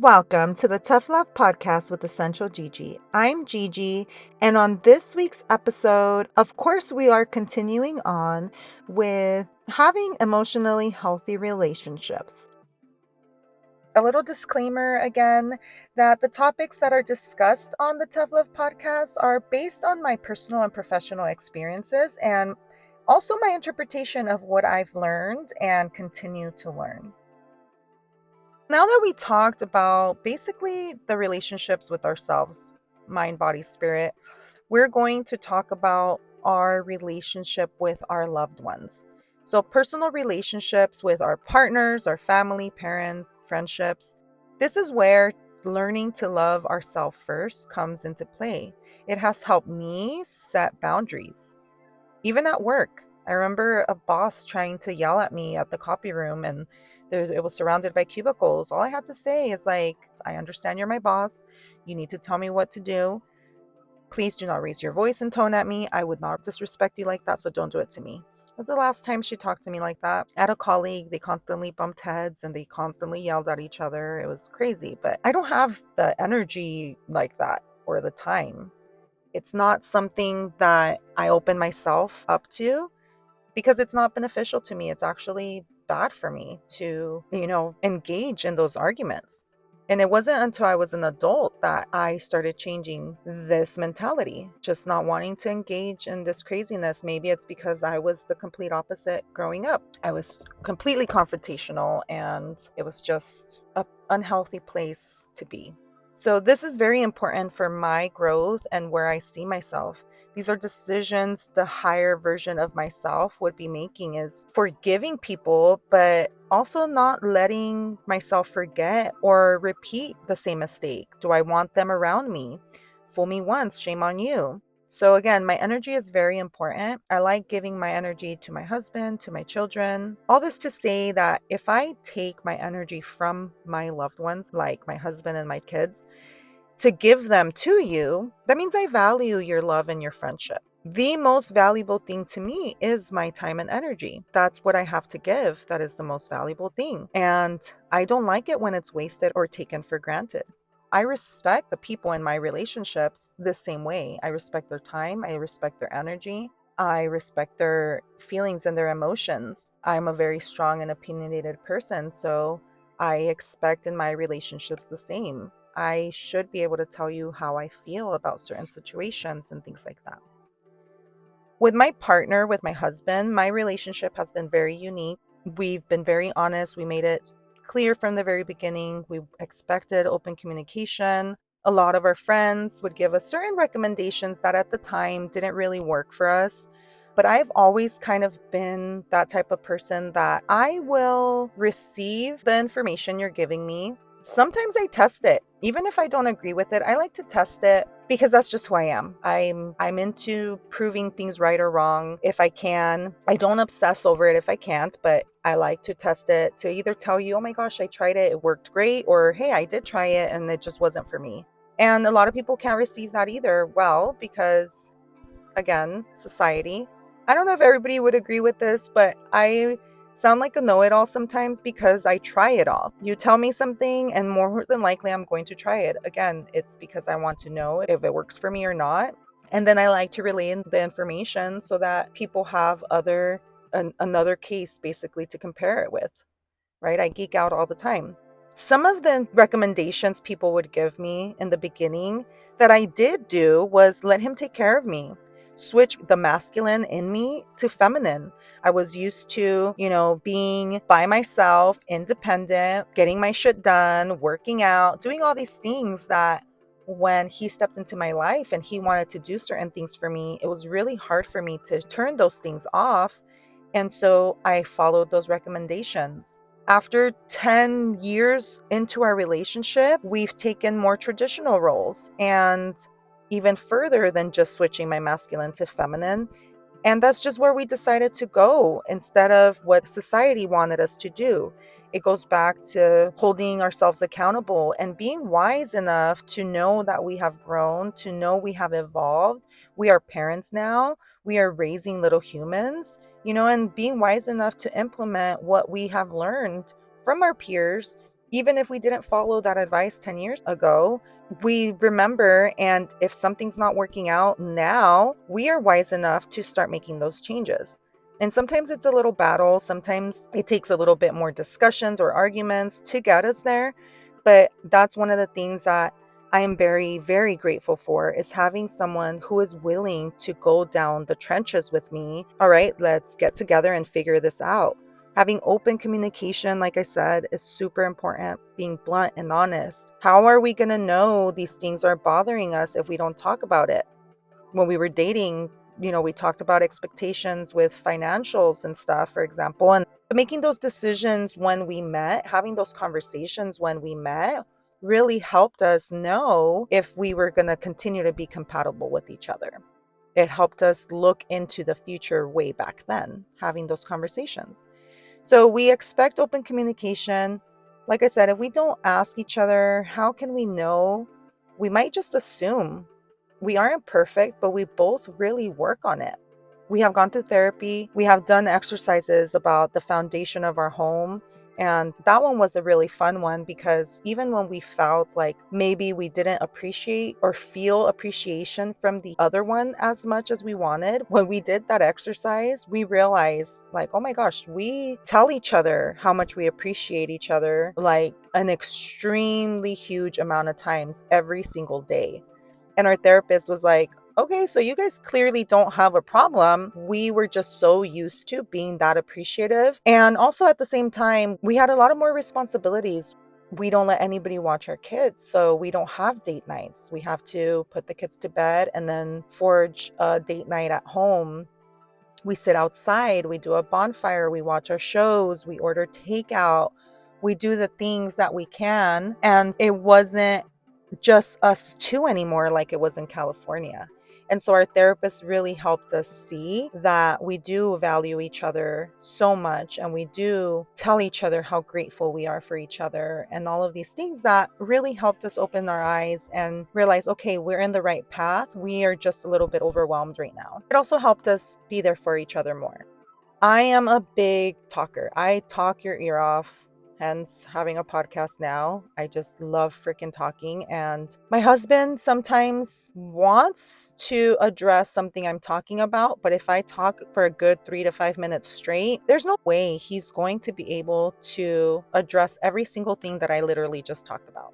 Welcome to the Tough Love Podcast with Essential Gigi. I'm Gigi, and on this week's episode, of course, we are continuing on with having emotionally healthy relationships. A little disclaimer again that the topics that are discussed on the Tough Love Podcast are based on my personal and professional experiences and also my interpretation of what I've learned and continue to learn. Now that we talked about basically the relationships with ourselves, mind, body, spirit, we're going to talk about our relationship with our loved ones. So, personal relationships with our partners, our family, parents, friendships. This is where learning to love ourselves first comes into play. It has helped me set boundaries, even at work. I remember a boss trying to yell at me at the copy room, and it was surrounded by cubicles. All I had to say is like, I understand you're my boss. You need to tell me what to do. Please do not raise your voice and tone at me. I would not disrespect you like that, so don't do it to me. It was the last time she talked to me like that. At a colleague, they constantly bumped heads and they constantly yelled at each other. It was crazy, but I don't have the energy like that or the time. It's not something that I open myself up to because it's not beneficial to me. It's actually bad for me to, engage in those arguments. And it wasn't until I was an adult that I started changing this mentality, just not wanting to engage in this craziness. Maybe it's because I was the complete opposite growing up. I was completely confrontational and it was just an unhealthy place to be. So this is very important for my growth and where I see myself. These are decisions the higher version of myself would be making, is forgiving people, but also not letting myself forget or repeat the same mistake. Do I want them around me? Fool me once, shame on you. So again, my energy is very important. I like giving my energy to my husband, to my children. All this to say that if I take my energy from my loved ones, like my husband and my kids, to give them to you, that means I value your love and your friendship. The most valuable thing to me is my time and energy. That's what I have to give. That is the most valuable thing. And I don't like it when it's wasted or taken for granted. I respect the people in my relationships the same way. I respect their time. I respect their energy. I respect their feelings and their emotions. I'm a very strong and opinionated person. So I expect in my relationships the same. I should be able to tell you how I feel about certain situations and things like that. With my partner, with my husband, my relationship has been very unique. We've been very honest. We made it clear from the very beginning. We expected open communication. A lot of our friends would give us certain recommendations that at the time didn't really work for us. But I've always kind of been that type of person that I will receive the information you're giving me. Sometimes I test it. Even if I don't agree with it, I like to test it because that's just who I am. I'm into proving things right or wrong if I can. I don't obsess over it if I can't, but I like to test it to either tell you, oh my gosh, I tried it, it worked great, or hey, I did try it and it just wasn't for me. And a lot of people can't receive that either. Well, because again, society. I don't know if everybody would agree with this, but I sound like a know-it-all sometimes because I try it all. You tell me something and more than likely I'm going to try it. Again, it's because I want to know if it works for me or not. And then I like to relay the information so that people have another case basically to compare it with, right? I geek out all the time. Some of the recommendations people would give me in the beginning that I did do was let him take care of me. Switch the masculine in me to feminine. I was used to, being by myself, independent, getting my shit done, working out, doing all these things that when he stepped into my life and he wanted to do certain things for me, it was really hard for me to turn those things off. And so I followed those recommendations. After 10 years into our relationship, we've taken more traditional roles and even further than just switching my masculine to feminine. And that's just where we decided to go instead of what society wanted us to do. It goes back to holding ourselves accountable and being wise enough to know that we have grown, to know we have evolved. We are parents now. We are raising little humans, and being wise enough to implement what we have learned from our peers Even if we didn't follow that advice 10 years ago, we remember, and if something's not working out now, we are wise enough to start making those changes. And sometimes it's a little battle, sometimes it takes a little bit more discussions or arguments to get us there. But that's one of the things that I am very, very grateful for, is having someone who is willing to go down the trenches with me. All right, let's get together and figure this out. Having open communication, like I said, is super important. Being blunt and honest. How are we going to know these things are bothering us if we don't talk about it? When we were dating, we talked about expectations with financials and stuff, for example, and making those decisions when we met, having those conversations when we met really helped us know if we were going to continue to be compatible with each other. It helped us look into the future way back then, having those conversations. So we expect open communication. Like I said, if we don't ask each other, how can we know? We might just assume. We aren't perfect, but we both really work on it. We have gone to therapy. We have done exercises about the foundation of our home. And that one was a really fun one, because even when we felt like maybe we didn't appreciate or feel appreciation from the other one as much as we wanted, when we did that exercise, we realized, like, oh my gosh, we tell each other how much we appreciate each other, like an extremely huge amount of times every single day. And our therapist was like, okay, so you guys clearly don't have a problem. We were just so used to being that appreciative. And also at the same time, we had a lot of more responsibilities. We don't let anybody watch our kids, so we don't have date nights. We have to put the kids to bed and then forge a date night at home. We sit outside, we do a bonfire, we watch our shows, we order takeout, we do the things that we can. And it wasn't just us two anymore like it was in California. And so our therapist really helped us see that we do value each other so much, and we do tell each other how grateful we are for each other, and all of these things that really helped us open our eyes and realize, okay, we're in the right path. We are just a little bit overwhelmed right now. It also helped us be there for each other more. I am a big talker. I talk your ear off, hence having a podcast now. I just love freaking talking. And my husband sometimes wants to address something I'm talking about, but if I talk for a good 3 to 5 minutes straight, there's no way he's going to be able to address every single thing that I literally just talked about.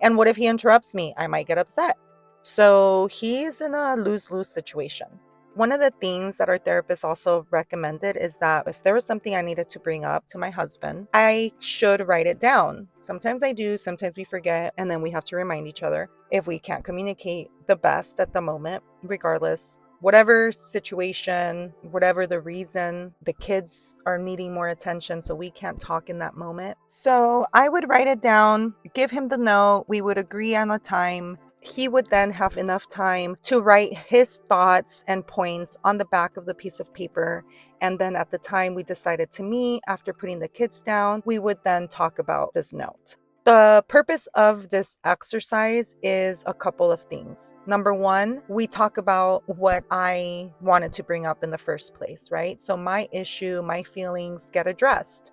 And what if he interrupts me? I might get upset. So he's in a lose-lose situation. One of the things that our therapist also recommended is that if there was something I needed to bring up to my husband, I should write it down. Sometimes I do, sometimes we forget, and then we have to remind each other if we can't communicate the best at the moment, regardless. Whatever situation, whatever the reason, the kids are needing more attention, so we can't talk in that moment. So I would write it down, give him the note, we would agree on a time. He would then have enough time to write his thoughts and points on the back of the piece of paper. And then at the time we decided to meet, after putting the kids down, we would then talk about this note. The purpose of this exercise is a couple of things. Number one, we talk about what I wanted to bring up in the first place, right? So my issue, my feelings get addressed.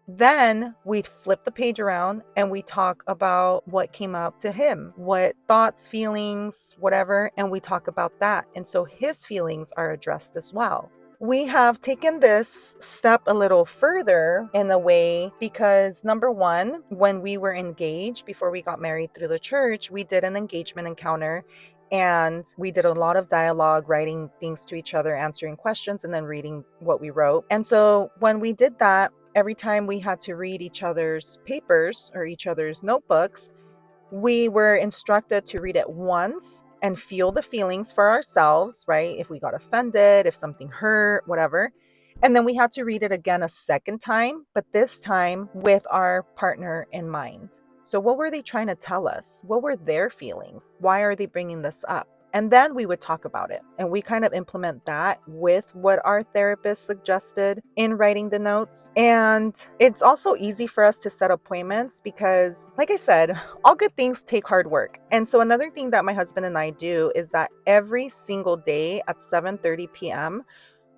Then we flip the page around and we talk about what came up to him, what thoughts, feelings, whatever, and we talk about that. And so his feelings are addressed as well. We have taken this step a little further in a way because, number one, when we were engaged before we got married through the church, we did an engagement encounter and we did a lot of dialogue, writing things to each other, answering questions, and then reading what we wrote. And so when we did that, every time we had to read each other's papers or each other's notebooks, we were instructed to read it once and feel the feelings for ourselves, right? If we got offended, if something hurt, whatever. And then we had to read it again a second time, but this time with our partner in mind. So what were they trying to tell us? What were their feelings? Why are they bringing this up? And then we would talk about it. And we kind of implement that with what our therapist suggested in writing the notes. And it's also easy for us to set appointments because, like I said, all good things take hard work. And so another thing that my husband and I do is that every single day at 7:30 p.m.,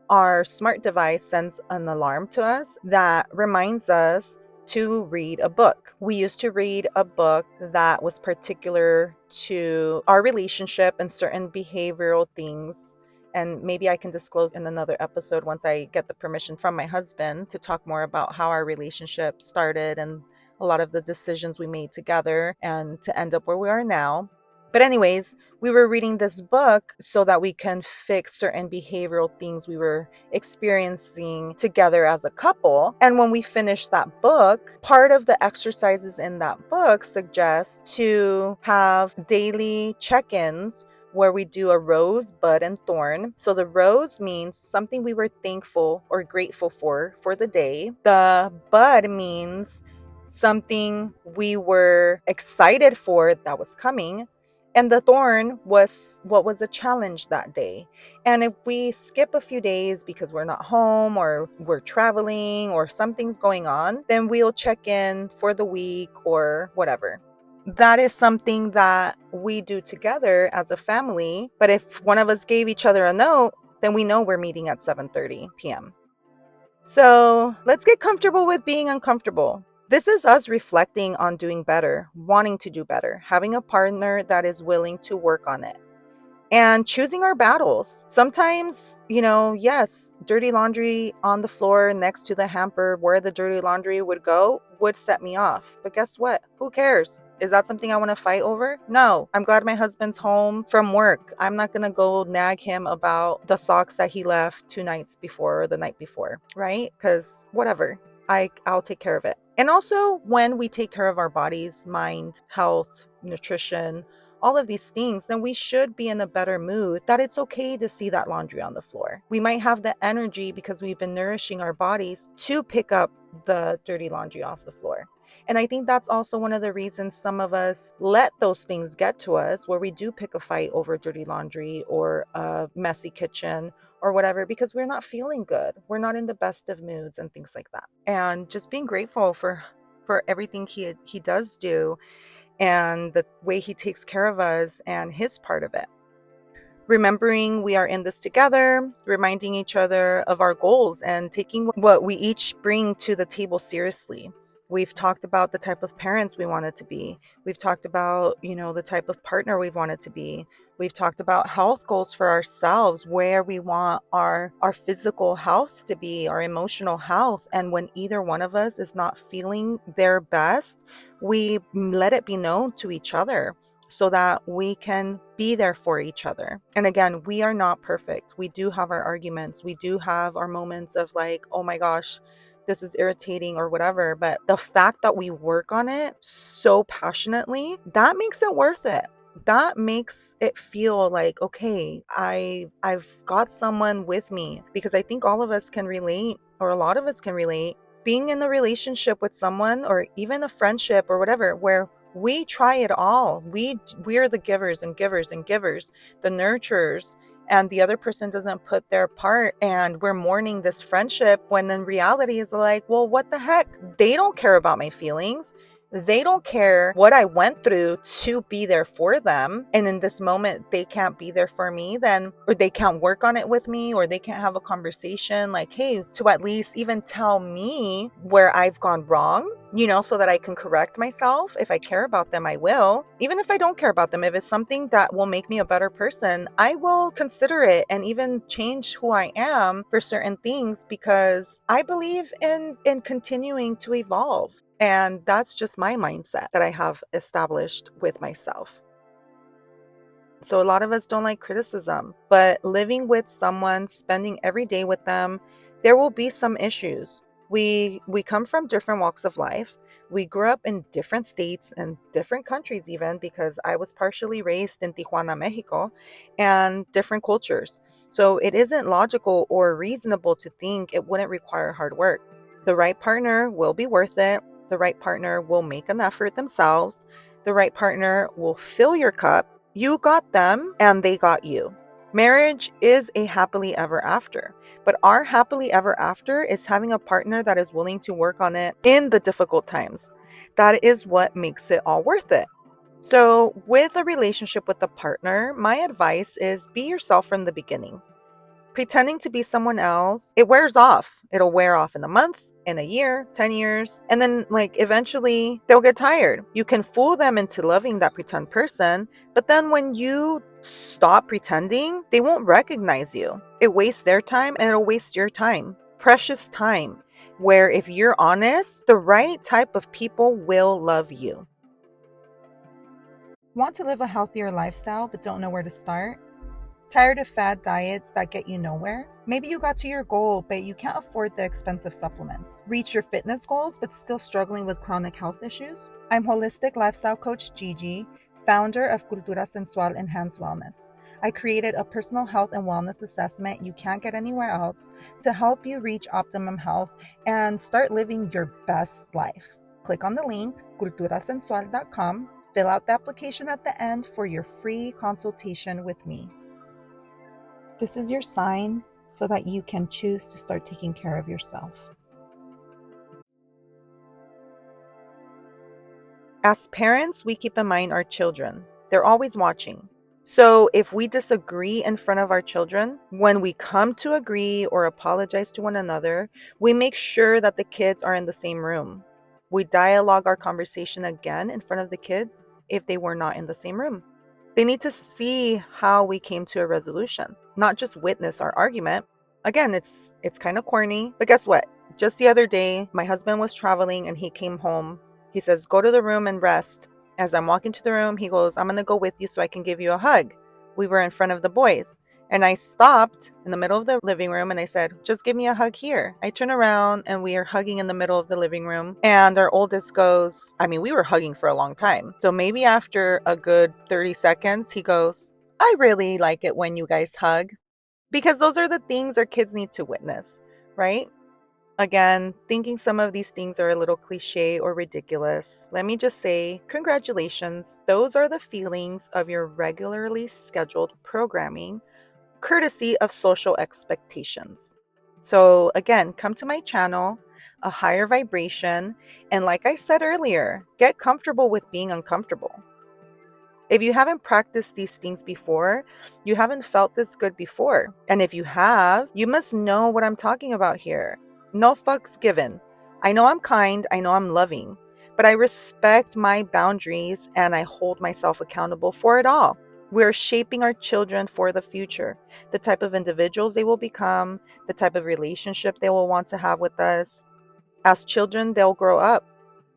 our smart device sends an alarm to us that reminds us to read a book. We used to read a book that was particular to our relationship and certain behavioral things. And maybe I can disclose in another episode once I get the permission from my husband to talk more about how our relationship started and a lot of the decisions we made together and to end up where we are now. But anyways, we were reading this book so that we can fix certain behavioral things we were experiencing together as a couple. And when we finished that book, part of the exercises in that book suggest to have daily check-ins where we do a rose, bud, and thorn. So the rose means something we were thankful or grateful for the day. The bud means something we were excited for that was coming. And the thorn was what was a challenge that day. And if we skip a few days because we're not home or we're traveling or something's going on, then we'll check in for the week or whatever. That is something that we do together as a family. But if one of us gave each other a note, then we know we're meeting at 7:30 p.m. So let's get comfortable with being uncomfortable. This is us reflecting on doing better, wanting to do better, having a partner that is willing to work on it, and choosing our battles. Sometimes, yes, dirty laundry on the floor next to the hamper where the dirty laundry would go would set me off. But guess what? Who cares? Is that something I want to fight over? No. I'm glad my husband's home from work. I'm not going to go nag him about the socks that he left 2 nights before or the night before, right? Because whatever. I'll take care of it. And also, when we take care of our bodies, mind, health, nutrition, all of these things, then we should be in a better mood that it's okay to see that laundry on the floor. We might have the energy because we've been nourishing our bodies to pick up the dirty laundry off the floor. And I think that's also one of the reasons some of us let those things get to us, where we do pick a fight over dirty laundry or a messy kitchen or whatever, because we're not feeling good. We're not in the best of moods and things like that. And just being grateful for everything he does do and the way he takes care of us and his part of it. Remembering we are in this together, reminding each other of our goals, and taking what we each bring to the table seriously. We've talked about the type of parents we wanted to be. We've talked about, the type of partner we wanted to be. We've talked about health goals for ourselves, where we want our physical health to be, our emotional health. And when either one of us is not feeling their best, we let it be known to each other so that we can be there for each other. And again, we are not perfect. We do have our arguments. We do have our moments of like, oh my gosh, this is irritating or whatever. But the fact that we work on it so passionately, that makes it worth it. That makes it feel like, okay, I've got someone with me, because I think all of us can relate, or a lot of us can relate, being in a relationship with someone or even a friendship or whatever, where we try it all. We're the givers and givers and givers, the nurturers, and the other person doesn't put their part, and we're mourning this friendship when in reality is like, well, what the heck? They don't care about my feelings. They don't care what I went through to be there for them. And in this moment, they can't be there for me, then, or they can't work on it with me, or they can't have a conversation like, hey, to at least even tell me where I've gone wrong, so that I can correct myself. If I care about them, I will. Even if I don't care about them, if it's something that will make me a better person, I will consider it and even change who I am for certain things, because I believe in continuing to evolve. And that's just my mindset that I have established with myself. So a lot of us don't like criticism, but living with someone, spending every day with them, there will be some issues. We come from different walks of life. We grew up in different states and different countries even, because I was partially raised in Tijuana, Mexico, and different cultures. So it isn't logical or reasonable to think it wouldn't require hard work. The right partner will be worth it. The right partner will make an effort themselves. The right partner will fill your cup. You got them and they got you. Marriage is a happily ever after, but our happily ever after is having a partner that is willing to work on it in the difficult times. That is what makes it all worth it. So with a relationship with a partner, my advice is be yourself from the beginning. Pretending to be someone else, it wears off. It'll wear off in a month, in a year, 10 years, and then eventually they'll get tired. You can fool them into loving that pretend person, but then when you stop pretending, they won't recognize you. It wastes their time and it'll waste your time. Precious time, where if you're honest, the right type of people will love you. Want to live a healthier lifestyle but don't know where to start? Tired of fad diets that get you nowhere? Maybe you got to your goal, but you can't afford the expensive supplements. Reach your fitness goals, but still struggling with chronic health issues? I'm holistic lifestyle coach Gigi, founder of Cultura Sensual Enhanced Wellness. I created a personal health and wellness assessment you can't get anywhere else to help you reach optimum health and start living your best life. Click on the link, culturasensual.com, fill out the application at the end for your free consultation with me. This is your sign so that you can choose to start taking care of yourself. As parents, we keep in mind our children. They're always watching. So if we disagree in front of our children, when we come to agree or apologize to one another, we make sure that the kids are in the same room. We dialogue our conversation again in front of the kids if they were not in the same room. They need to see how we came to a resolution, not just witness our argument. Again, it's kind of corny, but guess what? Just the other day, my husband was traveling and he came home. He says, "Go to the room and rest." As I'm walking to the room, he goes, "I'm going to go with you so I can give you a hug." We were in front of the boys. And I stopped in the middle of the living room and I said, "Just give me a hug here." I turn around and we are hugging in the middle of the living room. And our oldest goes, we were hugging for a long time. So maybe after a good 30 seconds, he goes, "I really like it when you guys hug." Because those are the things our kids need to witness, right? Again, thinking some of these things are a little cliche or ridiculous, let me just say, congratulations. Those are the feelings of your regularly scheduled programming, courtesy of social expectations. So again, come to my channel, a higher vibration, and like I said earlier, get comfortable with being uncomfortable. If you haven't practiced these things before, you haven't felt this good before. And if you have, you must know what I'm talking about here. No fucks given. I know I'm kind, I know I'm loving, but I respect my boundaries and I hold myself accountable for it all. We're shaping our children for the future, the type of individuals they will become, the type of relationship they will want to have with us. As children, they'll grow up.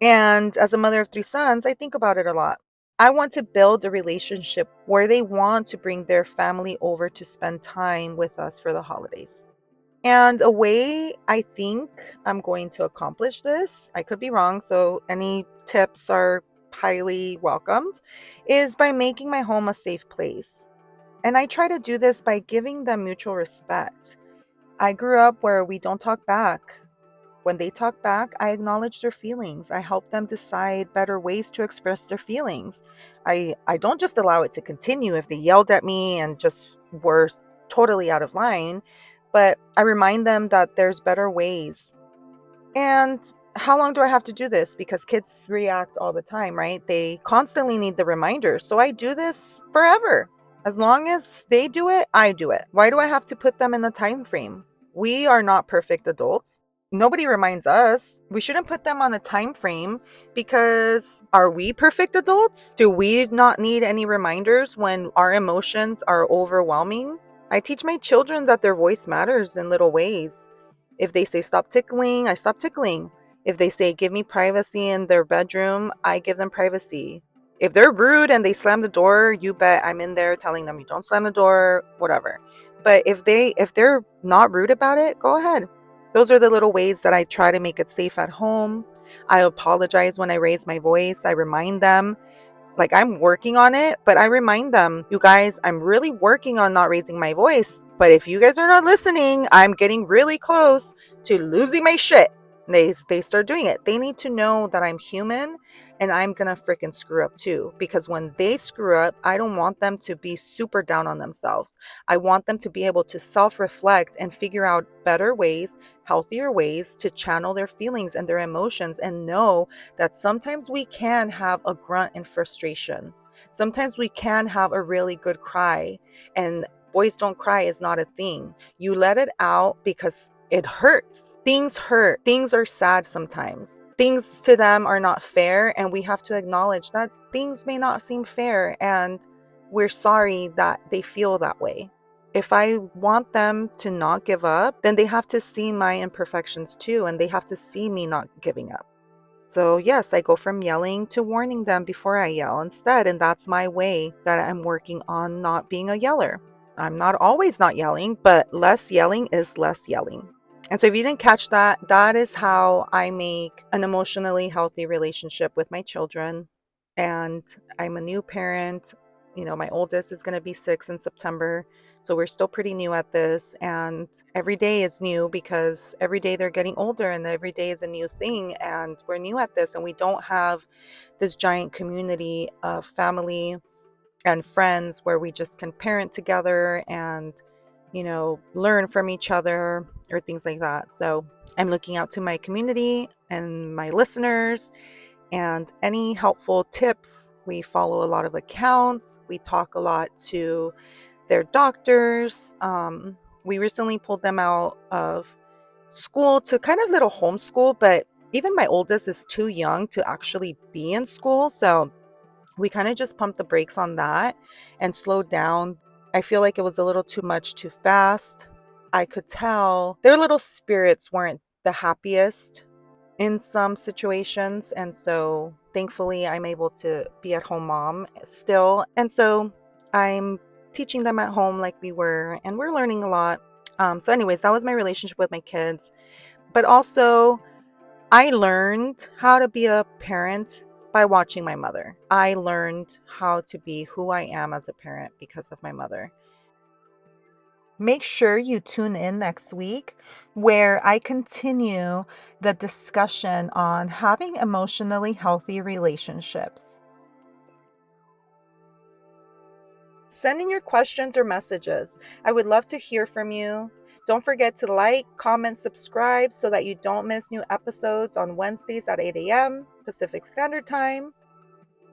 And as a mother of 3 sons, I think about it a lot. I want to build a relationship where they want to bring their family over to spend time with us for the holidays. And a way I think I'm going to accomplish this, I could be wrong, so any tips are highly welcomed, is by making my home a safe place. And I try to do this by giving them mutual respect. I grew up where we don't talk back. When they talk back, I acknowledge their feelings. I help them decide better ways to express their feelings. I don't just allow it to continue if they yelled at me and just were totally out of line, but I remind them that there's better ways. And how long do I have to do this? Because kids react all the time, right? They constantly need the reminders. So I do this forever. As long as they do it, I do it. Why do I have to put them in a time frame? We are not perfect adults. Nobody reminds us. We shouldn't put them on a time frame because are we perfect adults? Do we not need any reminders when our emotions are overwhelming? I teach my children that their voice matters in little ways. If they say stop tickling, I stop tickling. If they say give me privacy in their bedroom, I give them privacy. If they're rude and they slam the door, you bet I'm in there telling them you don't slam the door, whatever. But if they're not rude about it, go ahead. Those are the little ways that I try to make it safe at home. I apologize when I raise my voice. I remind them I'm working on it, but I remind them, you guys, I'm really working on not raising my voice. But if you guys are not listening, I'm getting really close to losing my shit. And they start doing it. They need to know that I'm human and I'm gonna freaking screw up too. Because when they screw up, I don't want them to be super down on themselves. I want them to be able to self-reflect and figure out better ways, healthier ways to channel their feelings and their emotions and know that sometimes we can have a grunt in frustration. Sometimes we can have a really good cry. And boys don't cry is not a thing. You let it out because it hurts. Things hurt. Things are sad sometimes. Things to them are not fair, and we have to acknowledge that things may not seem fair, and we're sorry that they feel that way. If I want them to not give up, then they have to see my imperfections too, and they have to see me not giving up. So yes, I go from yelling to warning them before I yell instead, and that's my way that I'm working on not being a yeller. I'm not always not yelling, but less yelling is less yelling. And so if you didn't catch that, that is how I make an emotionally healthy relationship with my children. And I'm a new parent. My oldest is going to be 6 in September. So we're still pretty new at this. And every day is new because every day they're getting older and every day is a new thing. And we're new at this and we don't have this giant community of family and friends where we just can parent together and learn from each other or things like that. So I'm looking out to my community and my listeners and any helpful tips. We follow a lot of accounts. We talk a lot to their doctors. We recently pulled them out of school to kind of little homeschool, but even my oldest is too young to actually be in school. So we kind of just pumped the brakes on that and slowed down. I feel like it was a little too much too fast. I could tell their little spirits weren't the happiest in some situations. And so thankfully, I'm able to be at home mom still. And so I'm teaching them at home like we were, and we're learning a lot. So, anyways, that was my relationship with my kids. But also, I learned how to be a parent by watching my mother. I learned how to be who I am as a parent because of my mother. Make sure you tune in next week where I continue the discussion on having emotionally healthy relationships. Send in your questions or messages. I would love to hear from you. Don't forget to like, comment, subscribe so that you don't miss new episodes on Wednesdays at 8 a.m. Pacific Standard Time.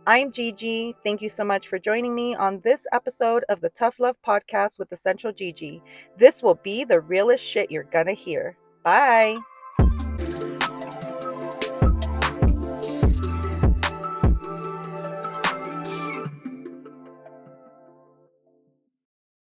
I'm Gigi. Thank you so much for joining me on this episode of the Tough Love Podcast with Essential Gigi. This will be the realest shit you're gonna hear. Bye.